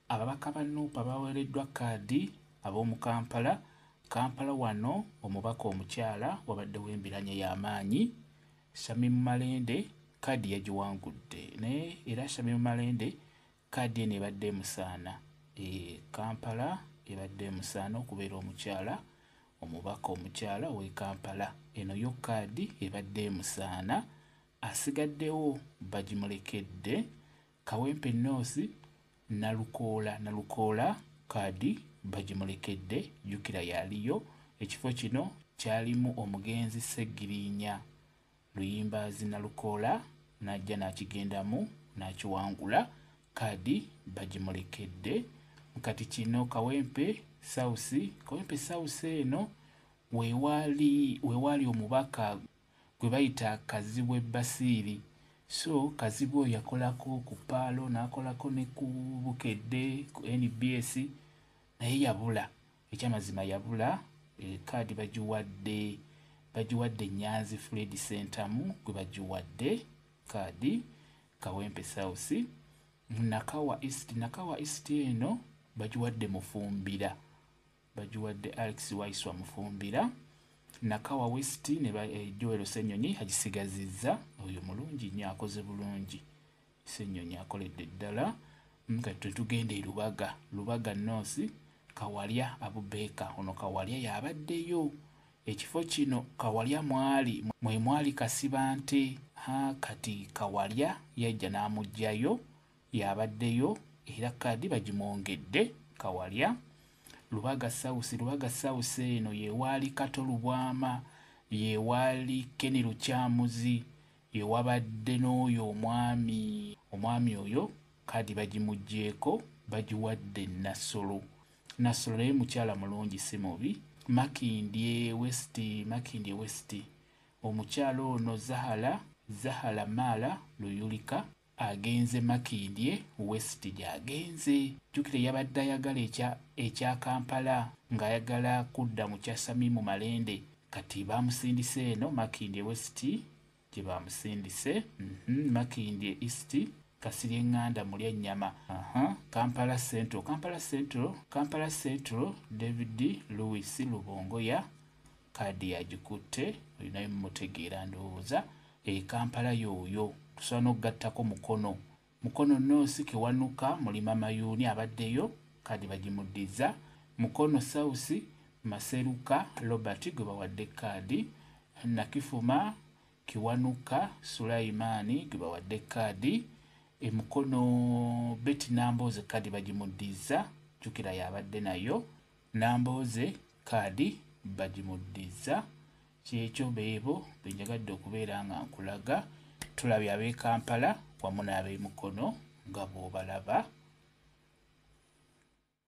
ababaka ba Nuupa baweereddwa kaadi ab'omu Kampala. Kampala wano omubaka omukyala wabaddewo embiranye y'amaanyi. Shamim Malende kaadi yagiwangudde naye era Shamim Malende kaadi eno ebadde emusaana. Kampala ebadde emusaana okubeera omukyala omubaka omukyala ow'e Kampala. Eno yo kaadi ebadde emusaana. Asigaddewo bagimulekedde Kawempe Noosi Nalukoola kaadi bagimulekedde. Jjukira yaliyo. Ekifo kino kyalimu omugenzi Sseggirinya Luyimbazi Nalukoola n'ajja n'akigendamu n'akiwangula. Kaadi bagimulekedde. Kati kino Kawempe South eno weewali omubaka gwe bayita Kazibwe Basiiri. So Kazibwe oyo yakolako ku Paalo n'akolako ne ku Bukedde ku NBS naye yabula. Ekyamazima yabula. Kaadi bagiwadde Nyanzi Fred Sentamu gwe bagiwadde kaadi Kawempe South. Nakawa East eno bagiwadde Mufumbira, bagiwadde Alex Waiswa Mufumbira. Nakawa West ne Joel Ssenyonyi agisigazizza. Oyo mulungi nnyo, akoze bulungi. Ssenyonyi akoledde ddala. Kati tugende Lubaga North Kawalya Abubeeka. Ono Kawalya yabaddeyo. Ekifo kino Kawalya mwali Kasibante. Kati Kawalya yajja n'amugjayo, yabaddeyo era kaadi bagimwongedde Kawalya. Lubaga South eno yeewali Kato Lubwama, yeewali Keni Lukyamuzi, yewabadde n'oyo omwami oyo kaadi bagimuggyeko bagiwadde Nassolo naye mukyala mulungi si mubi. Makindye West omukyala ono Zahala Mala Luyulika agenze Makindye West gy'agenze. Jjukira yabadde ayagala ekya Kampala ng'ayagala kudda mu kya Samimu Malende. Kati bamusindise eno Makindye West gye bamusindise. Makindye East Kasirye Nganda Mulyannyama. Kampala Central David Louis Lubongoya kaadi yagikutte. Olinayo mumutegeera ndowooza. Kampala yoyo tusobola n'okugattako Mukono North Kiwanuka Mulima Mayuuni abaddeyo kaadi bagimuddiza. Mukono South Maseruka Robert gwe bawadde kaadi. Nakifuma Kiwanuka Sulaimaani gwe bawadde kaadi. Mukono Betty Namboze kaadi bagimuddiza. Jjukira yabadde nayo. Namboze kaadi bagimuddiza. Kyekyo beebo benjagadde okubeera nga nkulaga. Tulabye ab'e Kampala wamu n'ab'e Mukono nga bw'obalaba.